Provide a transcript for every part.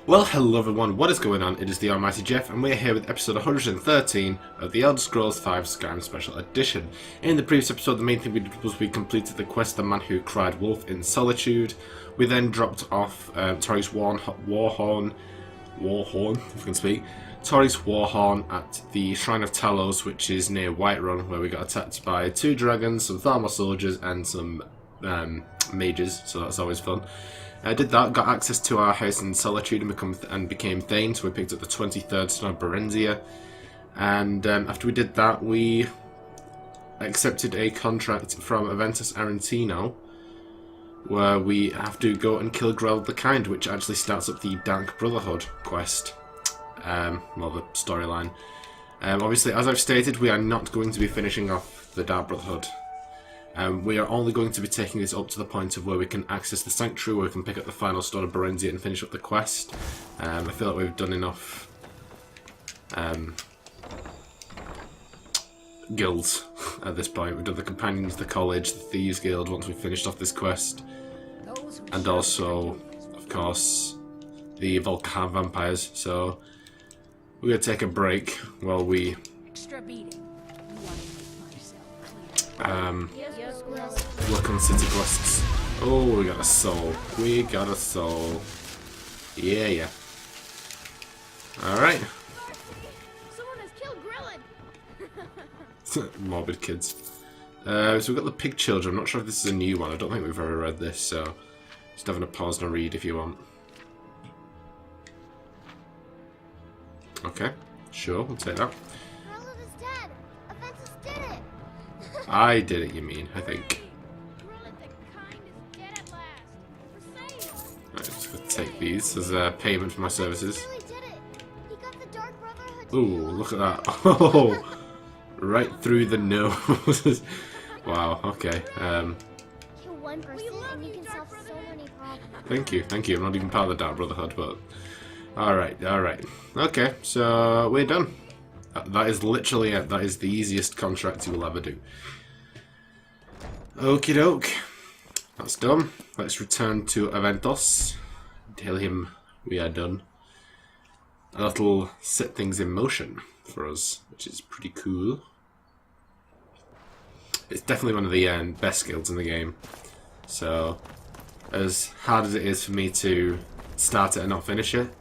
Well, hello everyone, what is going on? It is the Almighty Geoff, and we're here with episode 113 of the Elder Scrolls V Skyrim Special Edition. In the previous episode, the main thing we did was we completed the quest, The Man Who Cried Wolf in Solitude. We then dropped off Tori's Warhorn, if we can speak, Tori's Warhorn at the Shrine of Talos, which is near Whiterun, where we got attacked by 2 dragons, some Thalmor soldiers, and some mages, so that's always fun. Did that, got access to our house in Solitude and became Thane, so we picked up the 23rd Stone of Barenziah. And after we did that, we accepted a contract from Aventus Arentino, where we have to go and kill Grelod the Kind, which actually starts up the Dark Brotherhood quest. Well, the storyline. Obviously, as I've stated, we are not going to be finishing off the Dark Brotherhood. We are only going to be taking this up to the point of where we can access the Sanctuary, where we can pick up the final Stone of Barenziah and finish up the quest. I feel like we've done enough guilds at this point. We've done the Companions, the College, the Thieves Guild once we've finished off this quest. And also, of course, the Volkhan Vampires. So, we're going to take a break while we look on city quests. Oh, we got a soul. We got a soul. Yeah. Alright. Someone has killed Grelod. Morbid kids. So we've got the Pig Children. I'm not sure if this is a new one. I don't think we've ever read this, so just having a pause and a read if you want. Okay, sure, we'll take that. Grelod is dead. Aventus did it. I did it, you mean, I think. Grelod the Kind is dead at last. For sale. Right, just gonna take these as a payment for my services. He really did it. He got the Dark Brotherhood. Ooh, look at that. Oh, right through the nose. Wow, okay. Kill one person and you can solve so many problems. Thank you. I'm not even part of the Dark Brotherhood, but... Alright. Okay, so we're done. That is literally it. That is the easiest contract you will ever do. Okie doke. That's done. Let's return to Aventos. Tell him we are done. That'll set things in motion for us, which is pretty cool. It's definitely one of the best guilds in the game. So, as hard as it is for me to start it and not finish it,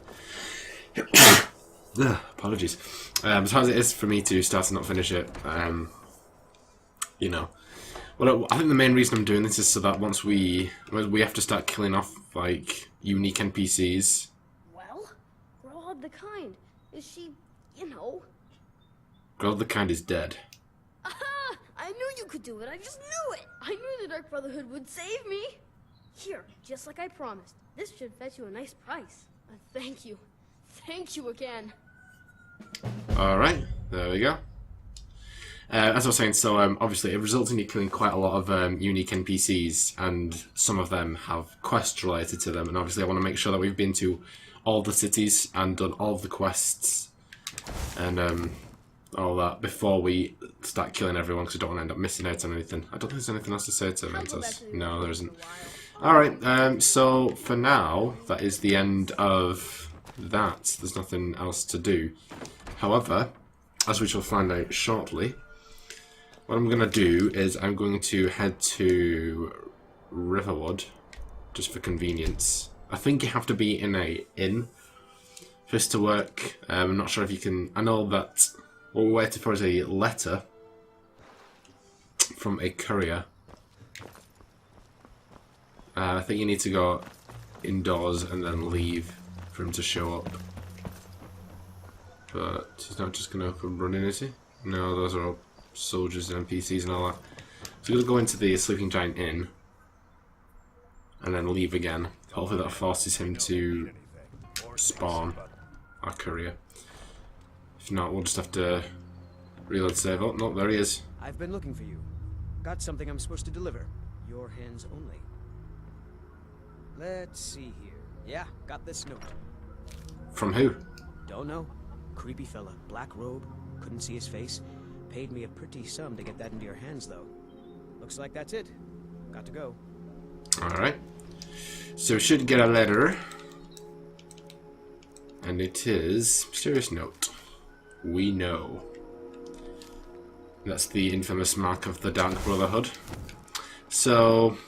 apologies. As hard as it is for me to start and not finish it, you know. Well, I think the main reason I'm doing this is so that once we have to start killing off like unique NPCs. Well, Grelod the Kind. Is she, Grelod the Kind is dead. Aha! I knew you could do it. I just knew it. I knew the Dark Brotherhood would save me. Here, just like I promised. This should fetch you a nice price. Thank you. Thank you again. Alright, there we go. As I was saying, so obviously it results in you killing quite a lot of unique NPCs, and some of them have quests related to them, and obviously I want to make sure that we've been to all the cities and done all of the quests and all that before we start killing everyone, because I don't want to end up missing out on anything. I don't think there's anything else to say to Mentos. No, there isn't. Alright, so for now, that is the end of that. There's nothing else to do. However, as we shall find out shortly, what I'm going to do is I'm going to head to Riverwood, just for convenience. I think you have to be in a inn for this to work. I'm not sure if you can... I know that what we're waiting for is a letter from a courier. I think you need to go indoors and then leave for him to show up. But he's not just going to come running, is he? No, those are all soldiers and NPCs and all that. So we're going to go into the Sleeping Giant Inn and then leave again. Hopefully that forces him to spawn our courier. If not, we'll just have to reload save. Oh, no, there he is. I've been looking for you. Got something I'm supposed to deliver. Your hands only. Let's see here. Yeah, got this note. From who? Don't know. Creepy fella, black robe, couldn't see his face. Paid me a pretty sum to get that into your hands, though. Looks like that's it. Got to go. Alright. So we should get a letter. And it is mysterious note. We know. That's the infamous mark of the Dark Brotherhood. So,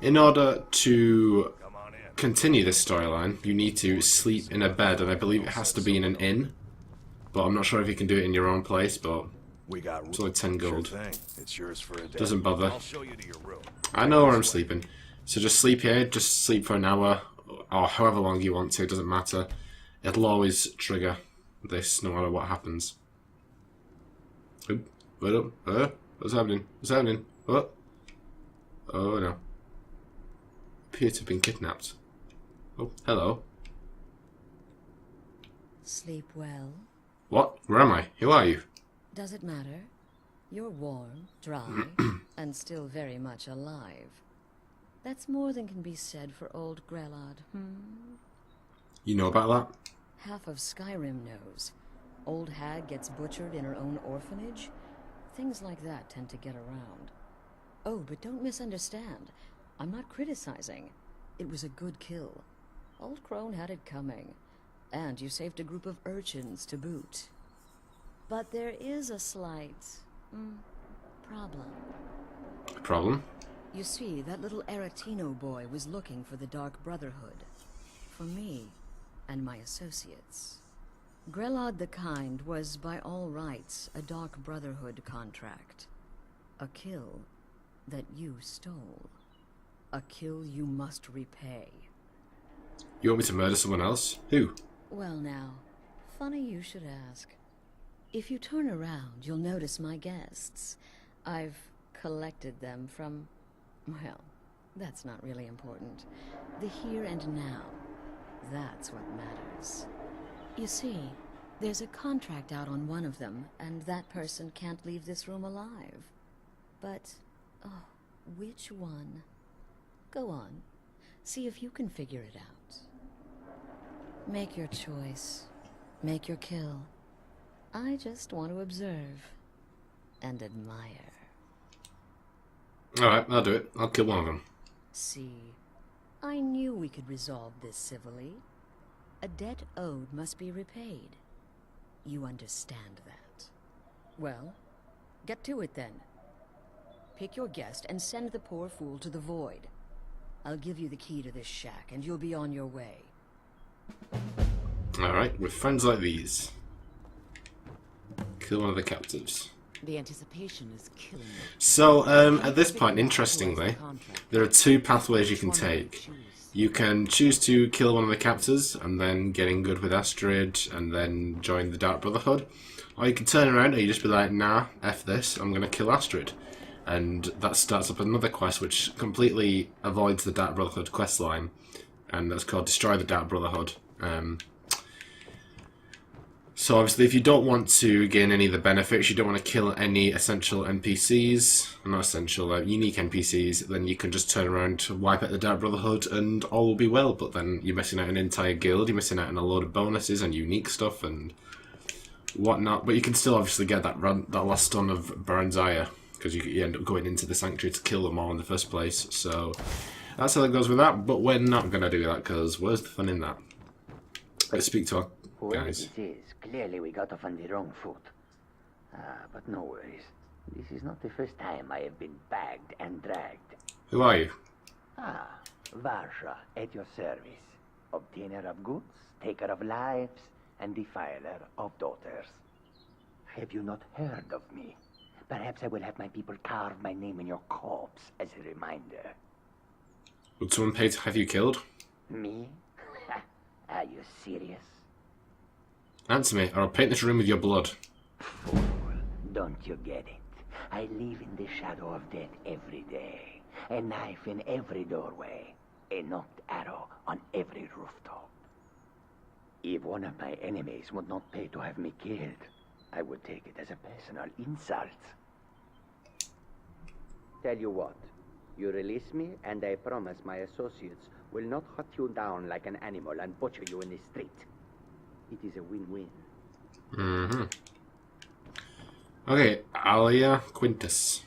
in order to continue this storyline, you need to sleep in a bed, and I believe it has to be in an inn. But I'm not sure if you can do it in your own place, but it's only 10 gold. It's yours for a day. Doesn't bother. I'll show you to your room. I know where I'm sleeping. So just sleep here, just sleep for an hour, or however long you want to, it doesn't matter. It'll always trigger this, no matter what happens. Oop, wait up, what's happening? What's happening? What? Oh no. Appear to have been kidnapped. Oh, hello. Sleep well. What? Where am I? Who are you? Does it matter? You're warm, dry, and still very much alive. That's more than can be said for old Grelod, You know about that? Half of Skyrim knows. Old hag gets butchered in her own orphanage. Things like that tend to get around. Oh, but don't misunderstand. I'm not criticizing. It was a good kill. Old Crone had it coming. And you saved a group of urchins to boot. But there is a slight problem. Problem? You see, that little Aretino boy was looking for the Dark Brotherhood. For me and my associates. Grelod the Kind was, by all rights, a Dark Brotherhood contract. A kill that you stole. A kill you must repay. You want me to murder someone else? Who? Well now, funny you should ask. If you turn around, you'll notice my guests. I've collected them from... well, that's not really important. The here and now. That's what matters. You see, there's a contract out on one of them, and that person can't leave this room alive. But, oh, which one? Go on. See if you can figure it out. Make your choice. Make your kill. I just want to observe and admire. Alright, I'll do it. I'll kill one of them. See, I knew we could resolve this civilly. A debt owed must be repaid. You understand that. Well, get to it then. Pick your guest and send the poor fool to the void. I'll give you the key to this shack and you'll be on your way. Alright, with friends like these. Kill one of the captives. The anticipation is killing me. So, at this point, interestingly, there are two pathways you can take. You can choose to kill one of the captors, and then get in good with Astrid, and then join the Dark Brotherhood. Or you can turn around and you just be like, nah, F this, I'm going to kill Astrid. And that starts up another quest which completely avoids the Dark Brotherhood questline. And that's called Destroy the Dark Brotherhood. So obviously if you don't want to gain any of the benefits, you don't want to kill any essential NPCs, not essential, unique NPCs, then you can just turn around to wipe out the Dark Brotherhood and all will be well. But then you're missing out an entire guild, you're missing out on a load of bonuses and unique stuff and whatnot. But you can still obviously get that last Stone of Barenziah, because you end up going into the Sanctuary to kill them all in the first place. So that's how that goes with that, but we're not going to do that, because where's the fun in that? Let's speak to our guys. Whoever it is, clearly we got off on the wrong foot. But no worries. This is not the first time I have been bagged and dragged. Who are you? Varsha, at your service. Obtainer of goods, taker of lives, and defiler of daughters. Have you not heard of me? Perhaps I will have my people carve my name in your corpse as a reminder. Would someone pay to have you killed? Me? Are you serious? Answer me, or I'll paint this room with your blood. Fool, don't you get it? I live in the shadow of death every day. A knife in every doorway. A knocked arrow on every rooftop. If one of my enemies would not pay to have me killed, I would take it as a personal insult. Tell you what, you release me and I promise my associates will not hunt you down like an animal and butcher you in the street. It is a win-win. Okay, Alia Quintus.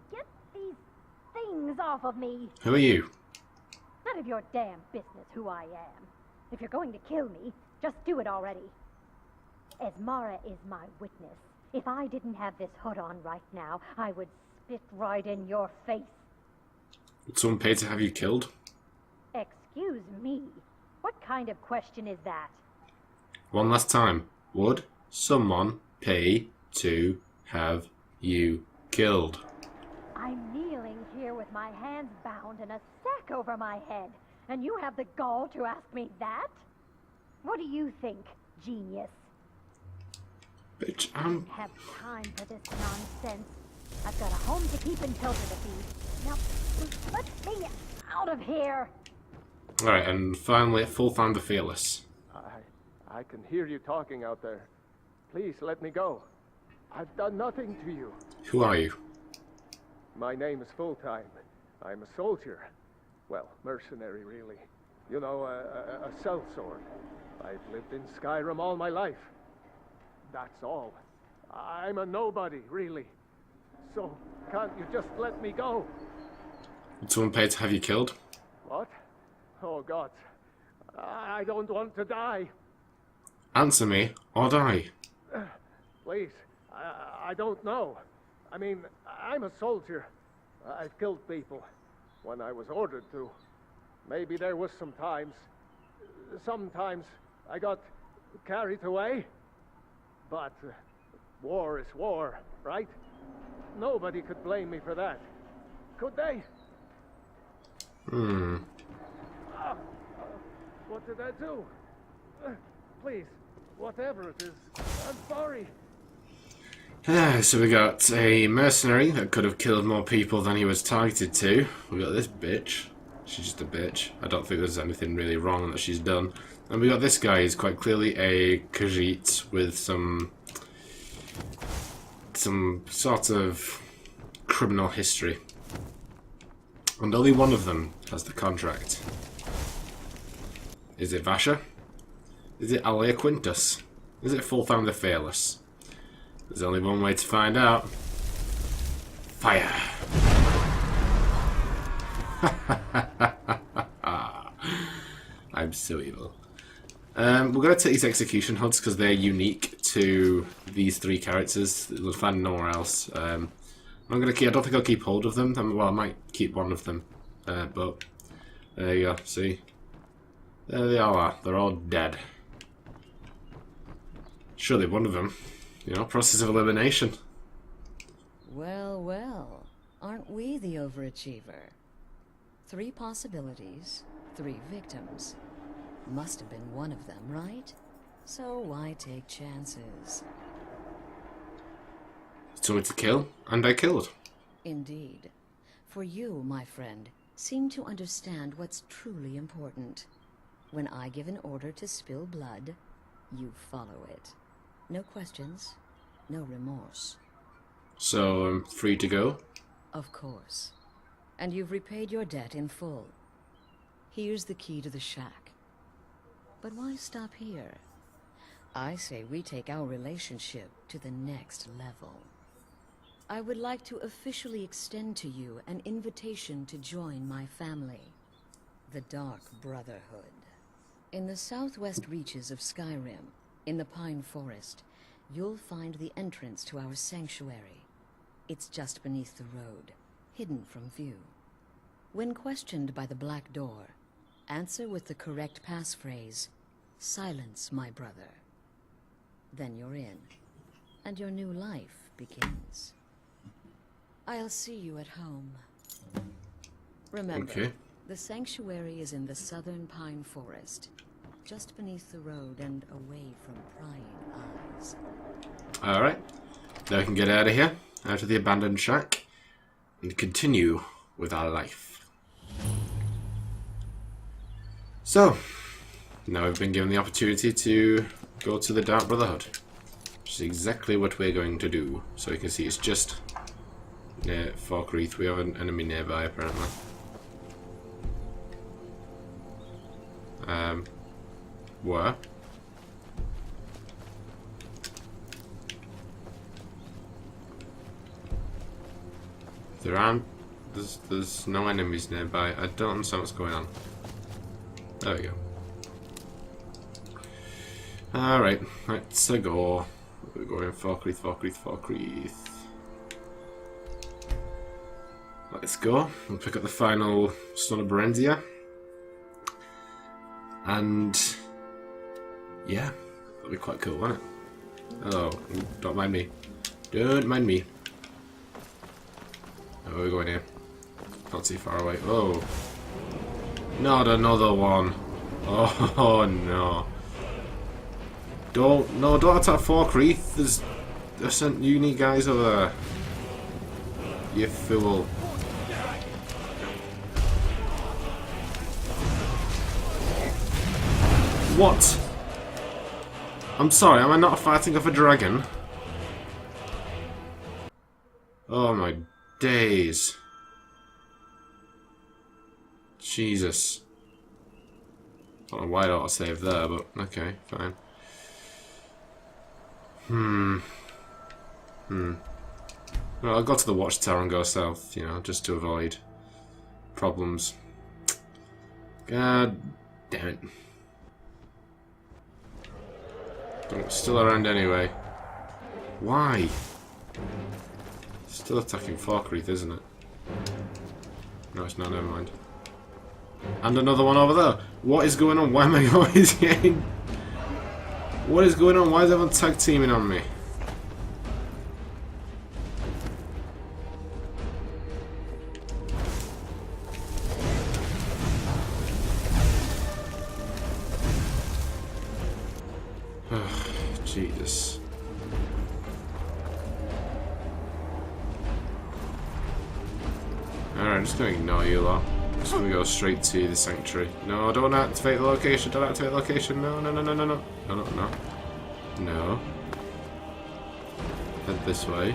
Get these things off of me. Who are you? None of your damn business who I am. If you're going to kill me, just do it already. Esmara is my witness. If I didn't have this hood on right now, I would spit right in your face. Would someone pay to have you killed? Excuse me? What kind of question is that? One last time. Would someone pay to have you killed? I'm kneeling here with my hands bound and a sack over my head, and you have the gall to ask me that? What do you think, genius? Bitch, I don't have time for this nonsense. I've got a home to keep and children to feed. Now, let me out of here. Alright, and finally, full time the Fearless. I can hear you talking out there. Please let me go. I've done nothing to you. Who are you? My name is Full-Time. I'm a soldier. Well, mercenary, really. You know, a sellsword. I've lived in Skyrim all my life. That's all. I'm a nobody, really. So, can't you just let me go? Would someone pay to have you killed? What? Oh, God. I don't want to die. Answer me, or die. Please. I don't know. I mean, I'm a soldier. I've killed people when I was ordered to. Maybe there was sometimes I got carried away. But war is war, right? Nobody could blame me for that. Could they? What did I do? Please, whatever it is, I'm sorry. So we got a mercenary that could have killed more people than he was targeted to. We got this bitch. She's just a bitch. I don't think there's anything really wrong that she's done. And we got this guy. He's quite clearly a Khajiit with some sort of criminal history. And only one of them has the contract. Is it Vasha? Is it Alia Quintus? Is it Full-Time the Fearless? There's only one way to find out. Fire! I'm so evil. We're going to take these execution hoods because they're unique to these three characters. We'll find nowhere else. I'm gonna keep. I don't think I'll keep hold of them. Well, I might keep one of them. But there you go. See, there they all are. They're all dead. Surely one of them. You know, process of elimination. Well, well. Aren't we the overachiever? 3 possibilities, 3 victims. Must have been one of them, right? So why take chances? Someone to kill, and I killed. Indeed. For you, my friend, seem to understand what's truly important. When I give an order to spill blood, you follow it. No questions, no remorse. So I'm free to go? Of course. And you've repaid your debt in full. Here's the key to the shack. But why stop here? I say we take our relationship to the next level. I would like to officially extend to you an invitation to join my family, the Dark Brotherhood. In the southwest reaches of Skyrim, in the Pine Forest, you'll find the entrance to our sanctuary. It's just beneath the road, hidden from view. When questioned by the Black Door, answer with the correct passphrase, "Silence, my brother." Then you're in, and your new life begins. I'll see you at home. Remember, Okay. The sanctuary is in the southern Pine Forest, just beneath the road and away from prying eyes. Alright. Now we can get out of here, out of the abandoned shack, and continue with our life. So, now we've been given the opportunity to go to the Dark Brotherhood, which is exactly what we're going to do. So you can see it's just near Falkreath. We have an enemy nearby, apparently. Where? There aren't. There's no enemies nearby. I don't understand what's going on. There we go. Alright, let's go. We're going Falkreath. Let's go. We'll pick up the final Stone of Barenziah. And yeah, that'll be quite cool, won't it? Hello, don't mind me. Don't mind me. Oh, we're going here. Not too far away. Oh. Not another one. Oh no. Don't attack Falkreath. There's some unique guys over there. You fool. What? I'm sorry, am I not fighting off a dragon? Oh my days. Jesus. I don't know why I autosave there, but okay, fine. Well, I'll go to the watchtower and go south, you know, just to avoid problems. God damn it. But it's still around anyway. Why? Still attacking Falkreath, isn't it? No, it's not, never mind. And another one over there. What is going on? Why am I always getting... What is going on? Why is everyone tag teaming on me? Jesus. Alright, I'm just going to ignore you lot. I'm just going to go straight to the sanctuary. No, don't activate the location. Don't activate the location. No. No. Head this way.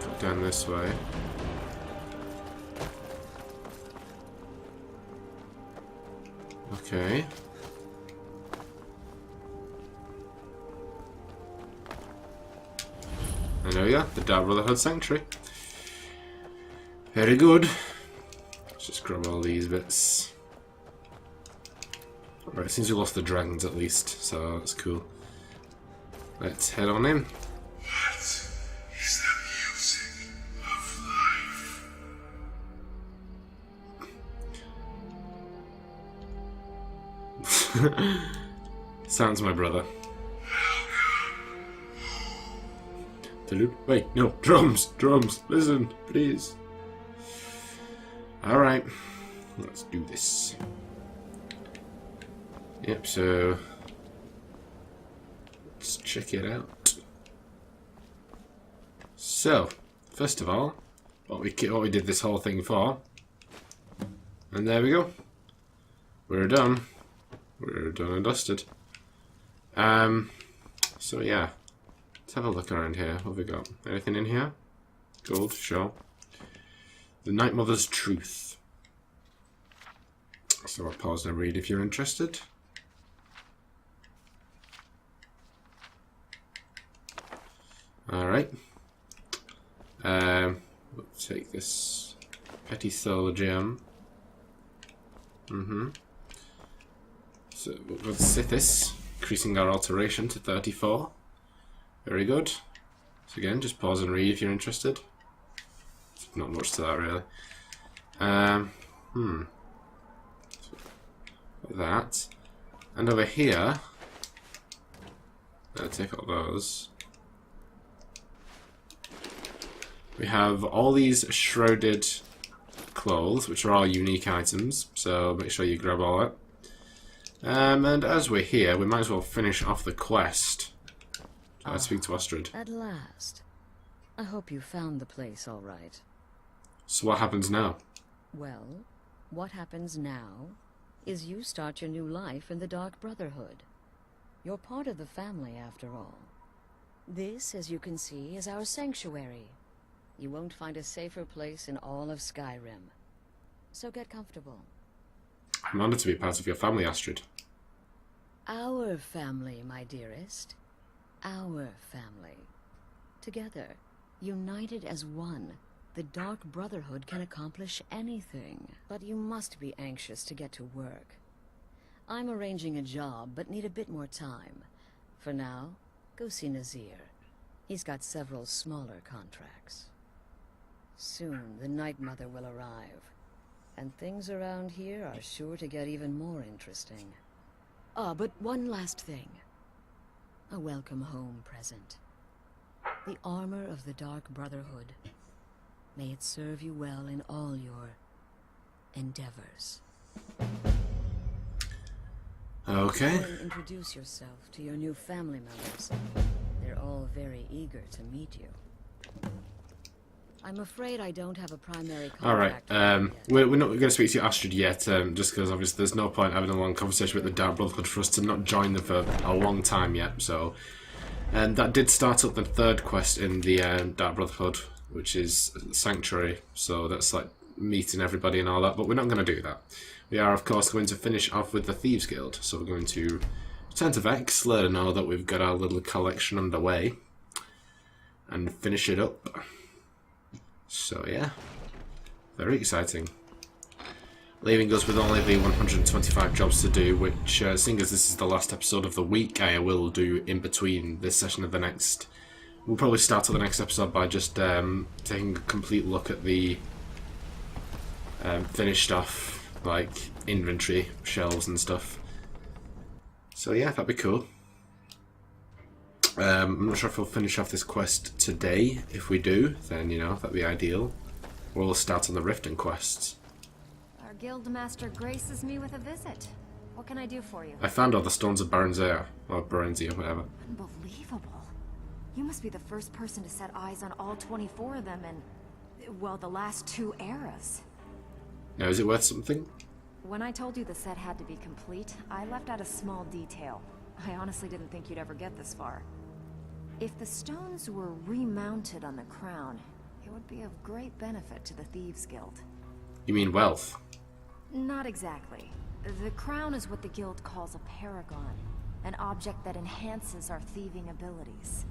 Go down this way. Okay. I know ya, the Dark Brotherhood Sanctuary. Very good. Let's just grab all these bits. Right, seems we lost the dragons at least, so that's cool. Let's head on in. What is the music of life? Sounds my brother. Wait, no, drums, listen, please. Alright, let's do this. Yep, so let's check it out. So, first of all, what we did this whole thing for, and there we go. We're done. We're done and dusted. So yeah. Let's have a look around here. What have we got? Anything in here? Gold, sure. The Night Mother's Truth. So I'll pause and read if you're interested. Alright. We'll take this Petty Soul Gem. So we'll go to Sithis, increasing our alteration to 34. Very good. So again, just pause and read if you're interested. Not much to that really. So that. And over here, I'll take all those. We have all these shrouded clothes, which are all unique items, so make sure you grab all that. And as we're here, we might as well finish off the quest. Let's speak to Astrid. At last. I hope you found the place all right. So what happens now? Well, what happens now is you start your new life in the Dark Brotherhood. You're part of the family, after all. This, as you can see, is our sanctuary. You won't find a safer place in all of Skyrim. So get comfortable. I'm honored to be part of your family, Astrid. Our family, my dearest. Our family. Together, united as one, The Dark Brotherhood can accomplish anything, but you must be anxious to get to work. I'm arranging a job, but need a bit more time. For now, go see Nazir. He's got several smaller contracts. Soon, the Night Mother will arrive, and things around here are sure to get even more interesting. Ah, but one last thing. A welcome home present. The armor of the Dark Brotherhood. May it serve you well in all your endeavors. Okay. Go and introduce yourself to your new family members. They're all very eager to meet you. I'm afraid I don't have a primary Alright, contract. we're not going to speak to Astrid yet, just because obviously there's no point having a long conversation with the Dark Brotherhood for us to not join them for a long time yet, so... And that did start up the third quest in the Dark Brotherhood, which is Sanctuary, so that's like meeting everybody and all that, but we're not going to do that. We are, of course, going to finish off with the Thieves Guild, so we're going to return to Vex, let her know that we've got our little collection underway, and finish it up. So yeah, very exciting. Leaving us with only the 125 jobs to do, which, seeing as this is the last episode of the week, I will do in between this session and the next. We'll probably start on the next episode by just taking a complete look at the finished off, like, inventory, shelves and stuff. So yeah, that'd be cool. I'm not sure if we'll finish off this quest today. If we do, then, you know, that'd be ideal. Or we'll start on the Riften quests. Our guild master graces me with a visit. What can I do for you? I found all the Stones of Barenziah, or Barenziah, whatever. Unbelievable. You must be the first person to set eyes on all 24 of them in, well, the last 2 eras. Now, is it worth something? When I told you the set had to be complete, I left out a small detail. I honestly didn't think you'd ever get this far. If the stones were remounted on the crown, it would be of great benefit to the Thieves Guild. You mean wealth? Not exactly. The crown is what the guild calls a paragon, an object that enhances our thieving abilities.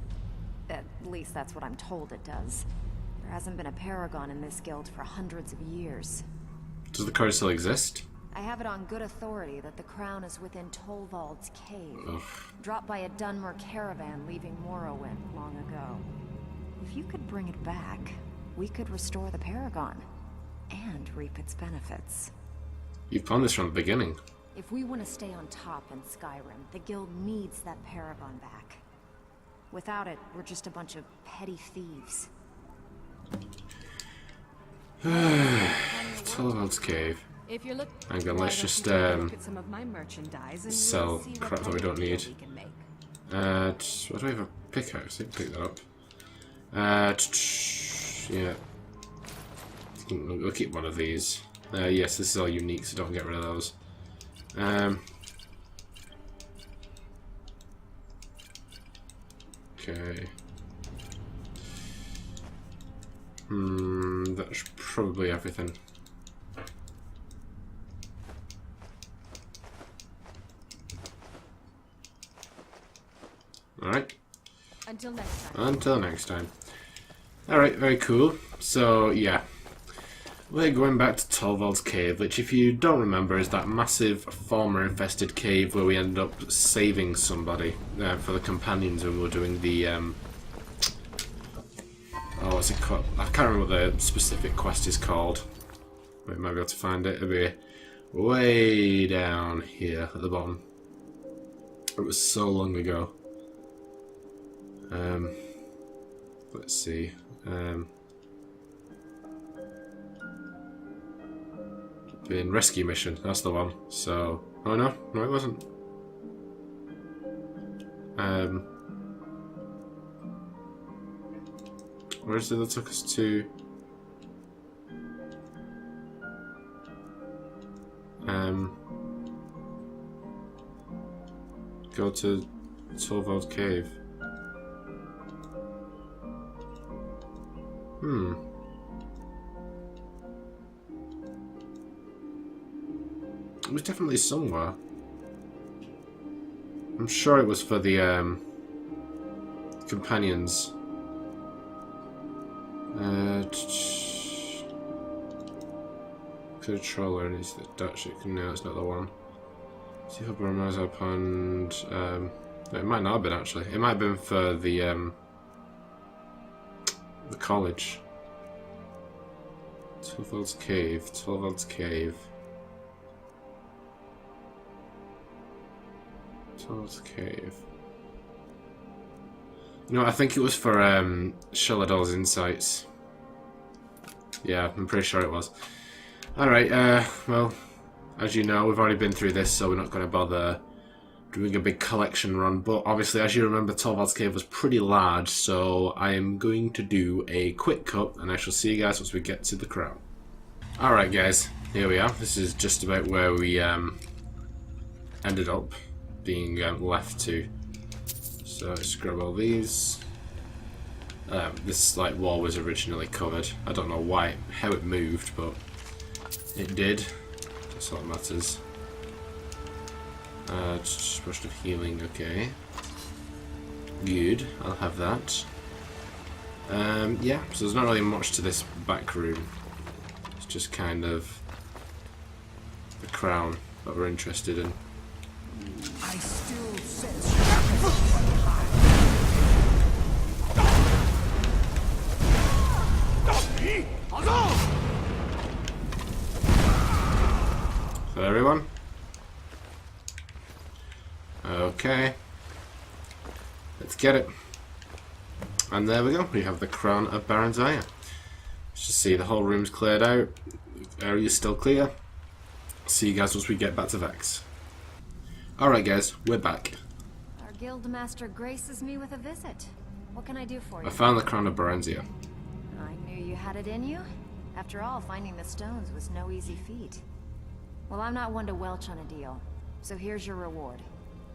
At least that's what I'm told it does. There hasn't been a paragon in this guild for hundreds of years. Does the code still exist? I have it on good authority that the crown is within Tovald's cave, dropped by a Dunmer caravan leaving Morrowind long ago. If you could bring it back, we could restore the paragon and reap its benefits. You've planned this from the beginning. If we want to stay on top in Skyrim, the guild needs that paragon back. Without it, we're just a bunch of petty thieves. Tovald's cave. If you're looking, Hang on, let's just look at some of my merchandise and sell we'll see crap what that we don't kind of need. deal we can make. What do we have a pickaxe? I can pick that up. Yeah. We'll keep one of these. Yes, this is all unique, so don't get rid of those. Okay. That's probably everything. Alright. Until next time. Until next time. Alright, very cool. So, yeah. We're going back to Tovald's cave, which, if you don't remember, is that massive farmer-infested cave where we ended up saving somebody for the companions when we were doing the, oh, what's it called? I can't remember what the specific quest is called. We might be able to find it. It'll be way down here at the bottom. It was so long ago. Let's see. Being rescue mission, that's the one. So, oh no, it wasn't. Where is it that took us to? Go to Tovald's cave. It was definitely somewhere. I'm sure it was for the companions. Controller is the Dutch. No, it's not the one. See if Barenziah Pond. It might not have been actually. It might have been for the college. Tovald's Cave. Tovald's Cave. Tovald's Cave. No, I think it was for Sheladol's Insights. Yeah, I'm pretty sure it was. Alright, well, as you know, we've already been through this, so we're not going to bother doing a big collection run. But obviously, as you remember, Tovald's Cave was pretty large, so I am going to do a quick cut, and I shall see you guys once we get to the crown. Alright guys, here we are. This is just about where we ended up being left to. So let's grab all these. This like wall was originally covered. I don't know how it moved, but it did. That's all that matters. Just a brush of healing, okay. Good, I'll have that. Yeah, so there's not really much to this back room. It's just kind of the crown that we're interested in. I still sense So everyone? Okay. Let's get it. And there we go, we have the Crown of Barenziah. Let's just see, the whole room's cleared out. The area's still clear. See you guys once we get back to Vex. Alright guys, we're back. Our guild master graces me with a visit. What can I do for you? I found the Crown of Barenziah. I knew you had it in you. After all, finding the stones was no easy feat. Well, I'm not one to welch on a deal, so here's your reward.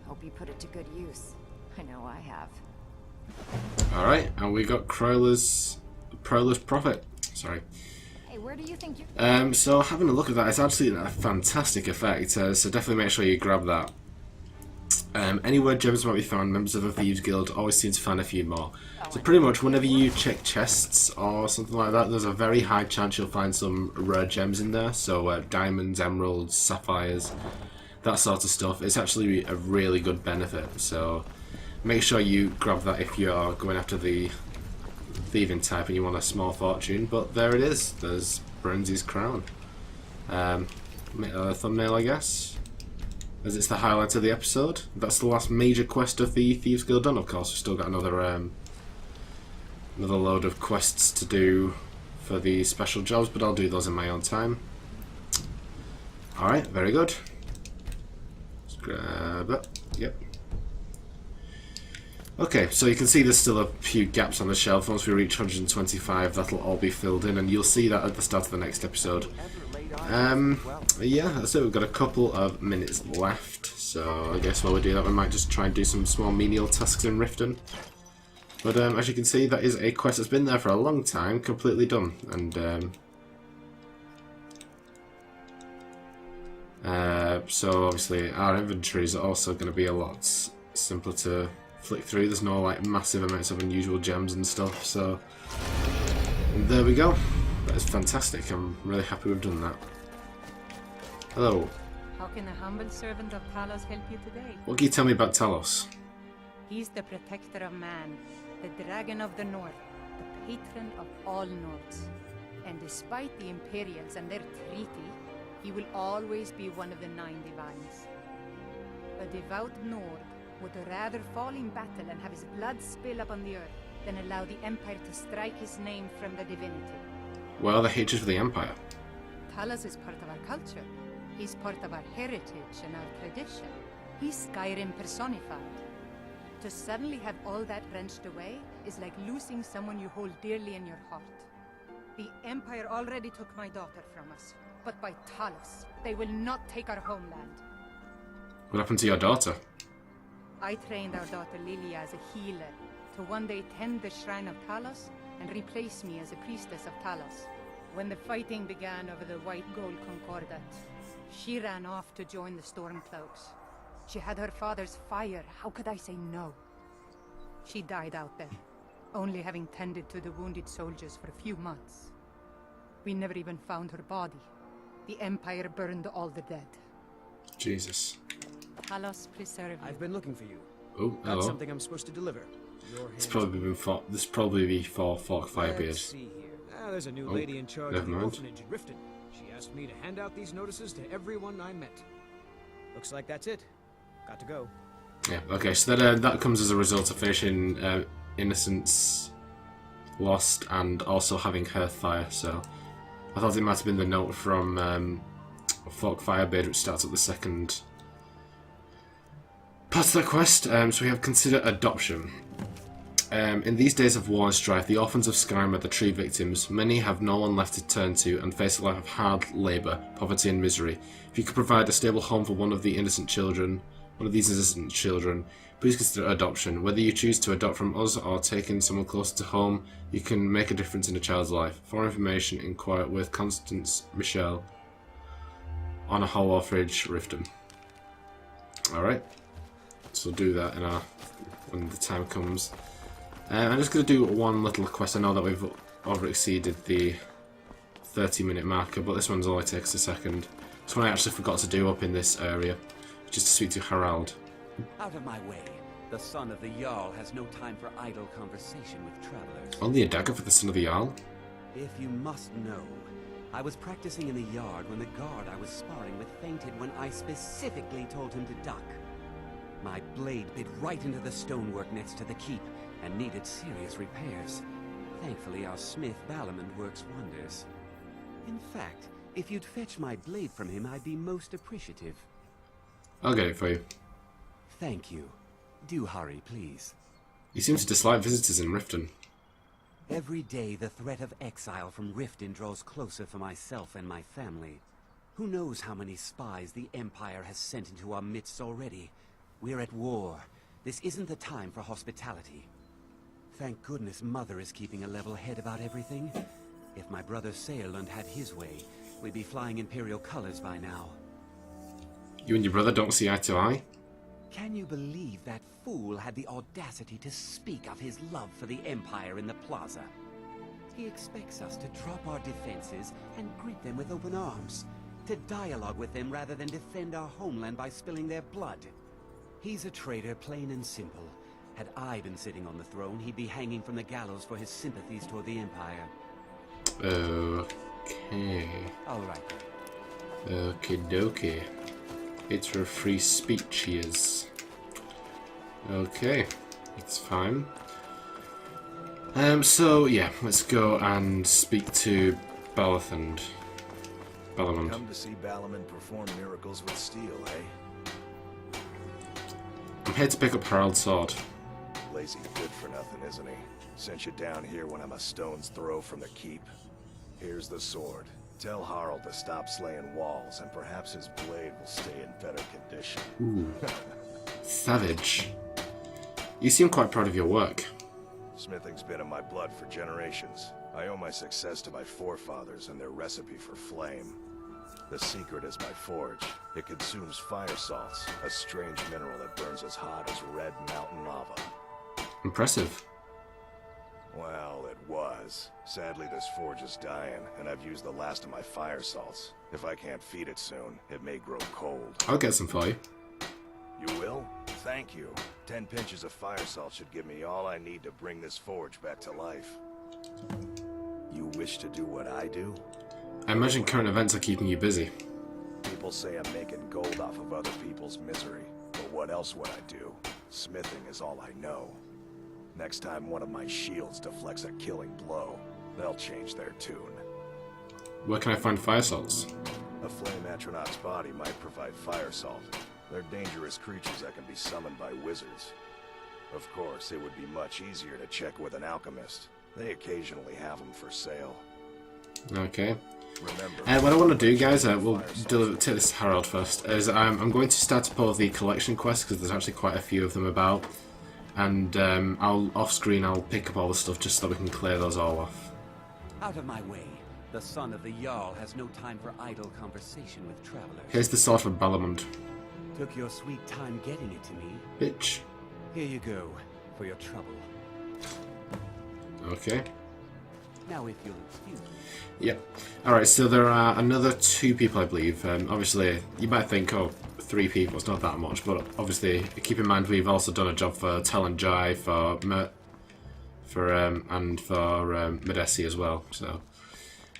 Hope you put it to good use. I know I have. Alright, and we got Prowler's Prophet. Sorry. Hey, where do you think you... So having a look at that, it's actually a fantastic effect, so definitely make sure you grab that. Anywhere gems might be found, members of a Thieves Guild always seem to find a few more. So pretty much whenever you check chests or something like that, there's a very high chance you'll find some rare gems in there. So diamonds, emeralds, sapphires, that sort of stuff. It's actually a really good benefit, so make sure you grab that if you are going after the thieving type and you want a small fortune. But there it is, there's Barenziah's crown. Make that a thumbnail, I guess, as it's the highlight of the episode. That's the last major quest of the Thieves Guild done. Of course, we've still got another load of quests to do for the special jobs, but I'll do those in my own time. Alright, very good. Let's grab it. Yep. Okay, so you can see there's still a few gaps on the shelf. Once we reach 125, that'll all be filled in, and you'll see that at the start of the next episode. Yeah, that's it. We've got a couple of minutes left, so I guess while we do that, we might just try and do some small menial tasks in Riften. But as you can see, that is a quest that's been there for a long time, completely done. And so obviously our inventories are also going to be a lot simpler to flick through. There's no like massive amounts of unusual gems and stuff, so there we go. That is fantastic. I'm really happy we've done that. Hello. How can a humble servant of Talos help you today? What can you tell me about Talos? He's the protector of man, the dragon of the north, the patron of all Nords. And despite the Imperials and their treaty, he will always be one of the 9 divines. A devout Nord would rather fall in battle and have his blood spill upon the earth than allow the Empire to strike his name from the divinity. Well, the hatred for the Empire. Talos is part of our culture. He's part of our heritage and our tradition. He's Skyrim personified. To suddenly have all that wrenched away is like losing someone you hold dearly in your heart. The Empire already took my daughter from us, but by Talos, they will not take our homeland. What happened to your daughter? I trained our daughter Lilia as a healer to one day tend the shrine of Talos and replace me as a priestess of Talos. When the fighting began over the white gold concordat, she ran off to join the Stormcloaks. She had her father's fire. How could I say no? She died out there, only having tended to the wounded soldiers for a few months. We never even found her body. The Empire burned all the dead. Jesus. Talos preserve you. I've been looking for you. Oh, hello. Got something I'm supposed to deliver. It's probably been for Fork Firebeard. Let's see here. There's a new lady in charge of the orphanage in Riften. She asked me to hand out these notices to everyone I met. Looks like that's it. Got to go. Yeah, okay, so that comes as a result of finishing Innocence Lost and also having Hearthfire, so I thought it might have been the note from Fork Firebeard, which starts at the second part of the quest. So we have Consider Adoption. In these days of war and strife, the orphans of Skyrim are the true victims. Many have no one left to turn to and face a life of hard labour, poverty and misery. If you could provide a stable home for one of these innocent children, please consider adoption. Whether you choose to adopt from us or take in someone closer to home, you can make a difference in a child's life. For more information, inquire with Constance Michelle on a whole orphanage, Riften. Alright, so we'll do that when the time comes. I'm just going to do one little quest. I know that we've over exceeded the 30-minute marker, but this one's only takes a second. This one I actually forgot to do up in this area, which is to speak to Harald. Out of my way. The son of the Jarl has no time for idle conversation with travelers. Only a dagger for the son of the Jarl? If you must know, I was practicing in the yard when the guard I was sparring with fainted when I specifically told him to duck. My blade bit right into the stonework next to the keep and needed serious repairs. Thankfully, our smith Balamund works wonders. In fact, if you'd fetch my blade from him, I'd be most appreciative. I'll get it for you. Thank you. Do hurry, please. You seem to dislike visitors in Riften. Every day the threat of exile from Riften draws closer for myself and my family. Who knows how many spies the Empire has sent into our midst already? We're at war. This isn't the time for hospitality. Thank goodness Mother is keeping a level head about everything. If my brother Saerlund had his way, we'd be flying Imperial colors by now. You and your brother don't see eye to eye? Can you believe that fool had the audacity to speak of his love for the Empire in the plaza? He expects us to drop our defenses and greet them with open arms, to dialogue with them rather than defend our homeland by spilling their blood. He's a traitor, plain and simple. Had I been sitting on the throne, he'd be hanging from the gallows for his sympathies toward the Empire. Okay. Alright. Okie dokie. It's for free speech he is. Okay. It's fine. So yeah, let's go and speak to Balamund. Come to see Balamund perform miracles with steel, eh? I'm here to pick up Harald's sword. Lazy good for nothing, isn't he? Sent you down here when I'm a stone's throw from the keep. Here's the sword. Tell Harald to stop slaying walls, and perhaps his blade will stay in better condition. Ooh. Savage. You seem quite proud of your work. Smithing's been in my blood for generations. I owe my success to my forefathers and their recipe for flame. The secret is my forge. It consumes fire salts, a strange mineral that burns as hot as red mountain lava. Impressive. Well, it was. Sadly, this forge is dying, and I've used the last of my fire salts. If I can't feed it soon, it may grow cold. I'll get some for you. You will? Thank you. 10 pinches of fire salt should give me all I need to bring this forge back to life. You wish to do what I do? I imagine current events are keeping you busy. People say I'm making gold off of other people's misery. But what else would I do? Smithing is all I know. Next time one of my shields deflects a killing blow, they'll change their tune. Where can I find fire salts? A flame astronaut's body might provide fire salt. They're dangerous creatures that can be summoned by wizards. Of course, it would be much easier to check with an alchemist. They occasionally have them for sale. Okay. Remember, what I want to do, guys, we'll take this to Harald first, is I'm going to start to pull the collection quests, because there's actually quite a few of them about. And off-screen I'll pick up all the stuff just so we can clear those all off. Out of my way. The son of the Jarl has no time for idle conversation with travelers. Here's the sword from Balamund. Took your sweet time getting it to me. Bitch. Here you go, for your trouble. Okay. Now, if you'll excuse me. Yep. Alright, so there are another 2 people, I believe. Obviously, you might think, oh, 3 people, it's not that much, but obviously, keep in mind we've also done a job for Talanjai, for Medesi as well, so...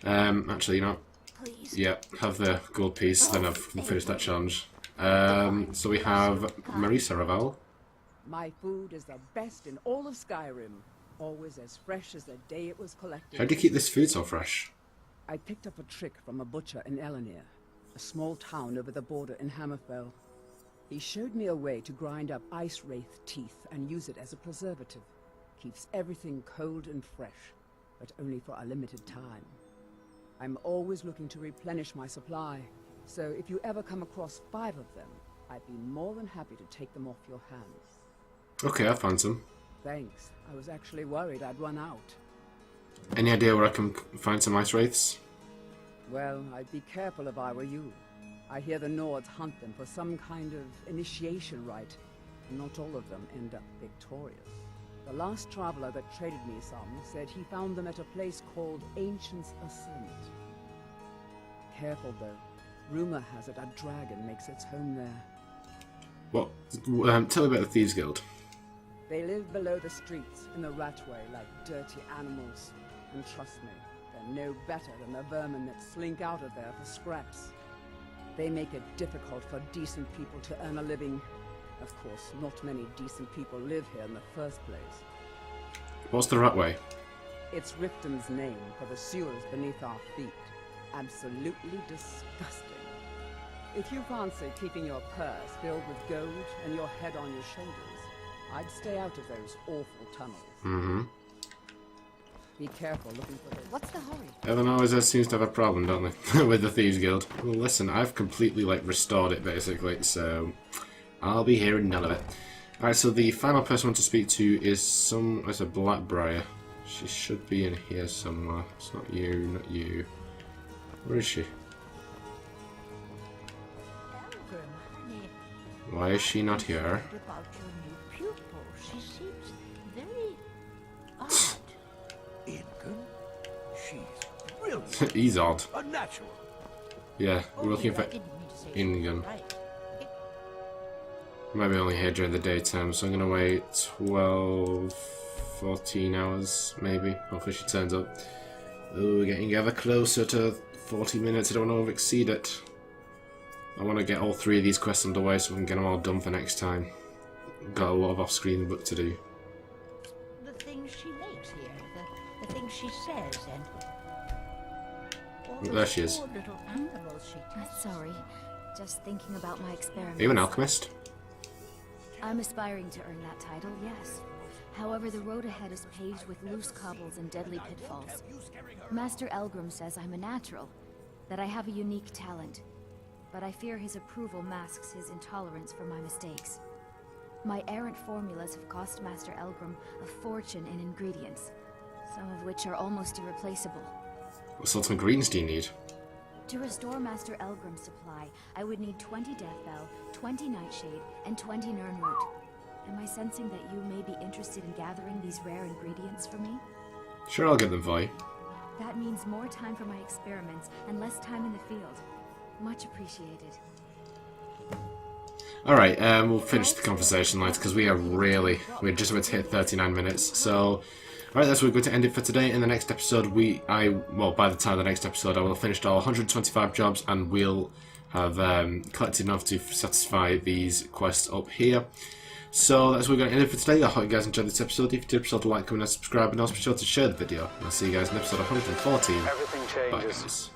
actually, you know, yeah, have the gold piece, then I've finished that challenge. So we have Marisa Raval. My food is the best in all of Skyrim, always as fresh as the day it was collected. How do you keep this food so fresh? I picked up a trick from a butcher in Elenir, a small town over the border in Hammerfell. He showed me a way to grind up ice wraith teeth and use it as a preservative. Keeps everything cold and fresh, but only for a limited time. I'm always looking to replenish my supply, so if you ever come across 5 of them, I'd be more than happy to take them off your hands. Okay, I found some. Thanks. I was actually worried I'd run out. Any idea where I can find some ice wraiths? Well, I'd be careful if I were you. I hear the Nords hunt them for some kind of initiation rite, and not all of them end up victorious. The last traveler that traded me some said he found them at a place called Ancient's Ascent. Careful though. Rumor has it a dragon makes its home there. What? Tell me about the Thieves Guild. They live below the streets in the ratway like dirty animals. And trust me, they're no better than the vermin that slink out of there for scraps. They make it difficult for decent people to earn a living. Of course, not many decent people live here in the first place. What's the Ratway? It's Riften's name for the sewers beneath our feet. Absolutely disgusting. If you fancy keeping your purse filled with gold and your head on your shoulders, I'd stay out of those awful tunnels. Mm-hmm. Be careful looking for those. What's the hurry? Everyone always seems to have a problem, don't they? With the Thieves Guild. Well, listen, I've completely, restored it, basically, so... I'll be hearing none of it. Alright, so the final person I want to speak to is a Blackbriar. She should be in here somewhere. It's not you, not you. Where is she? Why is she not here? About your new pupil. She seems very odd. Ingun? She's brilliant. He's odd. A natural. Yeah, we're looking for Ingun. Might be only here during the daytime, so I'm gonna wait 12, 14 hours, maybe. Hopefully she turns up. Oh, we're getting ever closer to 40 minutes. I don't want to exceed it. I want to get all 3 of these quests underway so we can get them all done for next time. Got a lot of off-screen work to do. The things she makes here, the things she says, and all there she is. poor little animals she touches. Sorry, just thinking about my experiments. Are you an alchemist? I'm aspiring to earn that title, yes. However, the road ahead is paved with loose cobbles and deadly pitfalls. Master Elgrim says I'm a natural, that I have a unique talent. But I fear his approval masks his intolerance for my mistakes. My errant formulas have cost Master Elgrim a fortune in ingredients, some of which are almost irreplaceable. What sort of ingredients do you need? To restore Master Elgrim's supply, I would need 20 Deathbell, 20 Nightshade, and 20 Nirnroot. Am I sensing that you may be interested in gathering these rare ingredients for me? Sure, I'll get them for you. That means more time for my experiments and less time in the field. Much appreciated. Alright, we'll finish the conversation later because we're just about to hit 39 minutes. So, alright, that's where we're going to end it for today. In the next episode, by the time of the next episode, I will have finished all 125 jobs and we'll have collected enough to satisfy these quests up here. So that's where we're going to end it for today. I hope you guys enjoyed this episode. If you did, be sure to like, comment, and subscribe, and also be sure to share the video. And I'll see you guys in episode 114. Everything changes. Bye, guys.